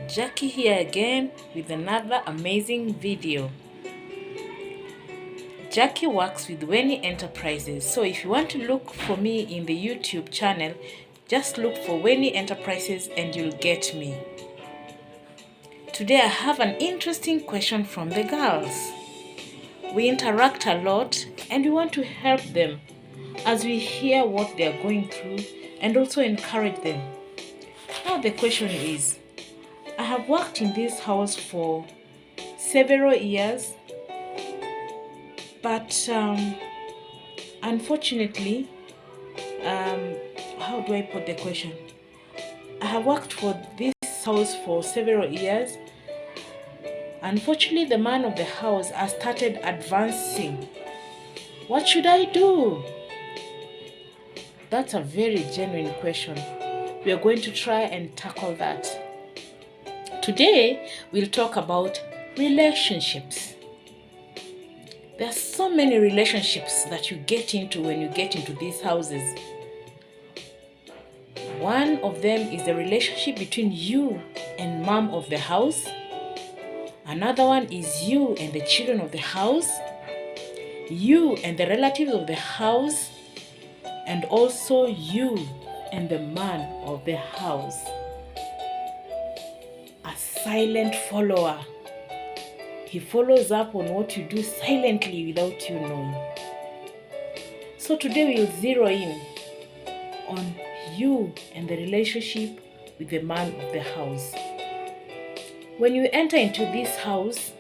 Jackie here again with another amazing video. Jackie works with Nanny Enterprises, so if you want to look for me in the YouTube channel, just look for Nanny Enterprises and you'll get me. Today I have an interesting question from the girls. We interact a lot and we want to help them as we hear what they are going through and also encourage them. Now the question is, I have worked in this house for several years, but unfortunately, how do I put the question? I have worked for this house for several years. Unfortunately, the man of the house has started advancing. What should I do? That's a very genuine question. We are going to try and tackle that. Today, we'll talk about relationships. There are so many relationships that you get into when you get into these houses. One of them is the relationship between you and mom of the house. Another one is you and the children of the house, you and the relatives of the house, and also you and the man of the house. A silent follower. He follows up on what you do silently without you knowing. So today we'll zero in on you and the relationship with the man of the house. When you enter into this house,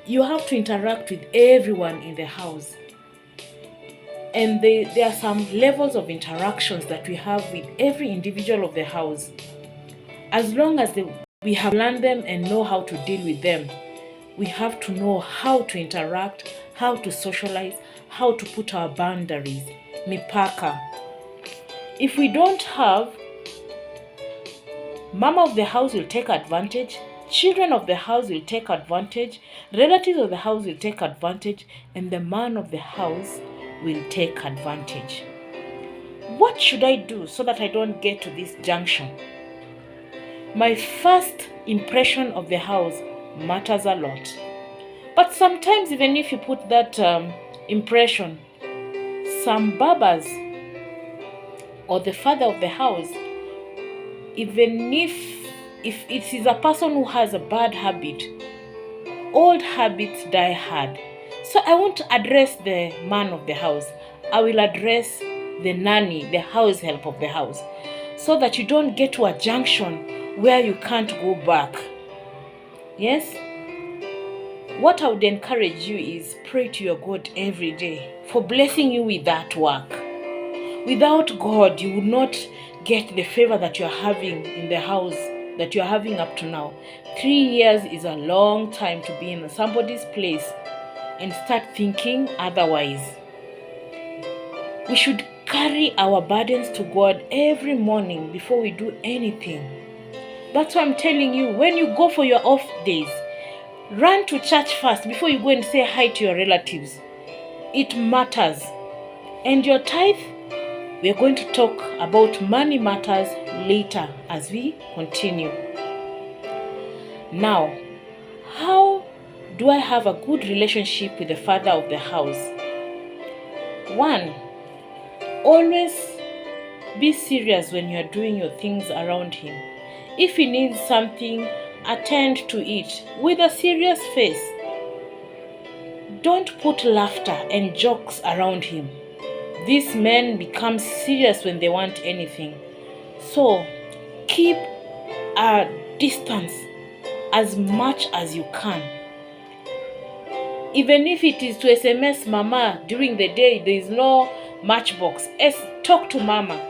you have to interact with everyone in the house. And there are some levels of interactions that we have with every individual of the house. As long as we have learned them and know how to deal with them, we have to know how to interact, how to socialize, how to put our boundaries, mipaka. If we don't have, mama of the house will take advantage, children of the house will take advantage, relatives of the house will take advantage, and the man of the house will take advantage. What should I do so that I don't get to this junction? My first impression of the house matters a lot. But sometimes even if you put that impression, some babas or the father of the house, even if it is a person who has a bad habit, old habits die hard. So I won't address the man of the house. I will address the nanny, the house help of the house, so that you don't get to a junction where you can't go back. Yes? What I would encourage you is pray to your God every day for blessing you with that work. Without God, you would not get the favor that you're having in the house that you're having up to now. 3 years is a long time to be in somebody's place and start thinking otherwise. We should carry our burdens to God every morning before we do anything. That's why I'm telling you, when you go for your off days, run to church first before you go and say hi to your relatives. It matters. And your tithe, we're going to talk about money matters later as we continue. Now, how do I have a good relationship with the father of the house? 1, always be serious when you're doing your things around him. If he needs something, attend to it with a serious face. Don't put laughter and jokes around him. These men become serious when they want anything. So keep a distance as much as you can. Even if it is to SMS mama during the day, there is no matchbox. Talk to mama.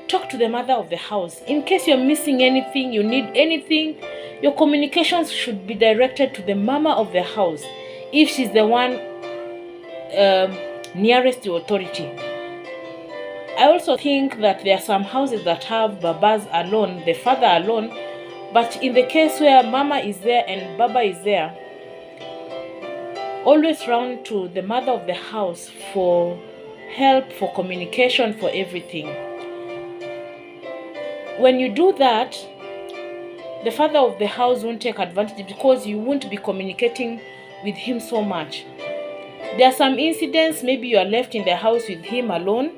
Talk to the mother of the house. In case you're missing anything, you need anything, your communications should be directed to the mama of the house if she's the one nearest to authority. I also think that there are some houses that have babas alone, the father alone, but in the case where mama is there and baba is there, always run to the mother of the house for help, for communication, for everything. when you do that, the father of the house won't take advantage because you won't be communicating with him so much. There are some incidents, maybe you are left in the house with him alone.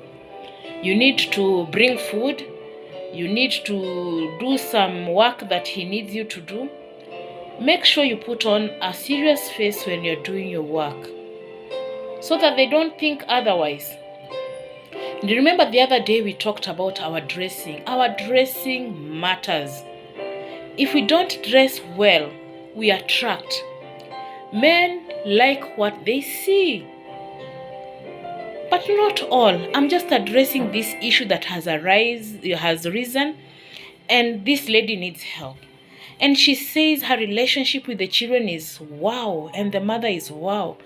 You need to bring food. You need to do some work that he needs you to do. Make sure you put on a serious face when you're doing your work so that they don't think otherwise. And remember the other day we talked about our dressing. Our dressing matters. If we don't dress well, we attract. Men like what they see. But not all. I'm just addressing this issue that has risen, and this lady needs help. And she says her relationship with the children is wow, and the mother is wow.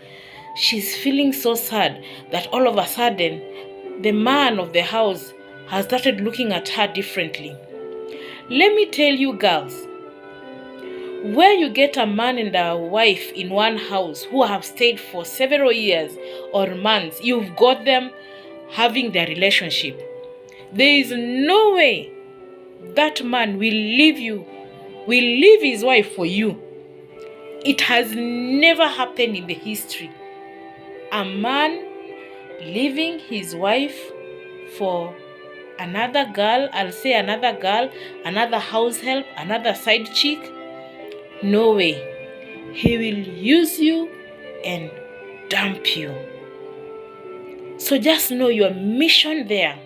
She's feeling so sad that all of a sudden the man of the house has started looking at her differently. Let me tell you girls, where you get a man and a wife in one house who have stayed for several years or months, you've got them having their relationship. There is no way that man will leave his wife for you. It has never happened in the history. A man leaving his wife for another girl, another house help, another side chick. No way. He will use you and dump you. So just know your mission there.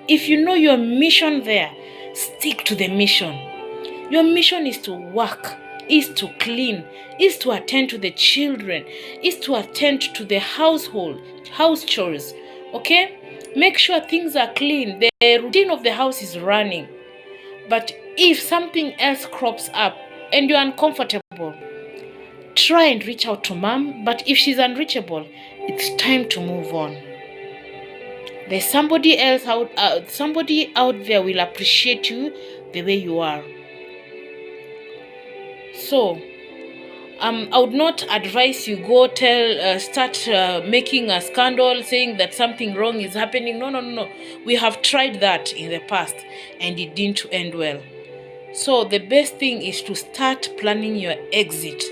If you know your mission there, stick to the mission. Your mission is to work, is to clean, is to attend to the children, is to attend to the household, house chores. Okay? Make sure things are clean. The routine of the house is running. But if something else crops up and you're uncomfortable, try and reach out to mom. But if she's unreachable, it's time to move on. There's somebody else somebody out there will appreciate you the way you are. So, I would not advise you go start making a scandal saying that something wrong is happening. No. We have tried that in the past and it didn't end well. So the best thing is to start planning your exit.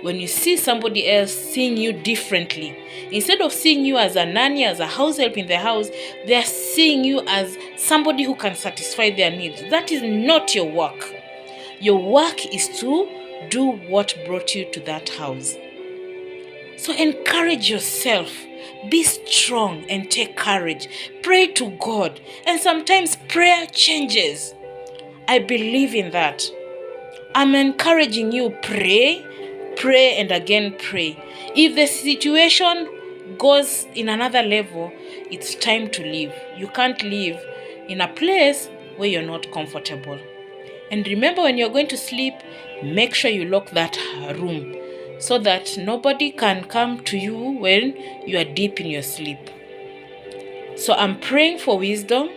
When you see somebody else seeing you differently, instead of seeing you as a nanny, as a house help in the house, they are seeing you as somebody who can satisfy their needs. That is not your work. Your work is to do what brought you to that house. So encourage yourself. Be strong and take courage. Pray to God. And sometimes prayer changes. I believe in that. I'm encouraging you, pray and again pray. If the situation goes in another level, it's time to leave. You can't live in a place where you're not comfortable. And remember, when you're going to sleep, make sure you lock that room so that nobody can come to you when you are deep in your sleep. So I'm praying for wisdom.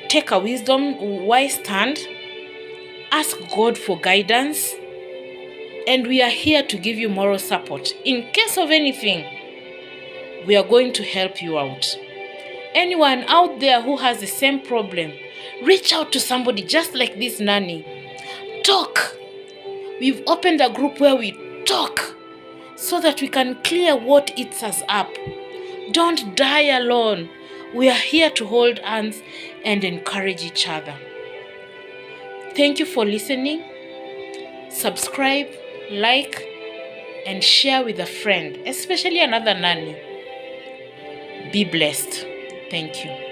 Take a wise stand. Ask God for guidance. And we are here to give you moral support. In case of anything, we are going to help you out. Anyone out there who has the same problem, reach out to somebody just like this nanny. Talk. We've opened a group where we talk so that we can clear what eats us up. Don't die alone. We are here to hold hands and encourage each other. Thank you for listening. Subscribe, like, and share with a friend, especially another nanny. Be blessed. Thank you.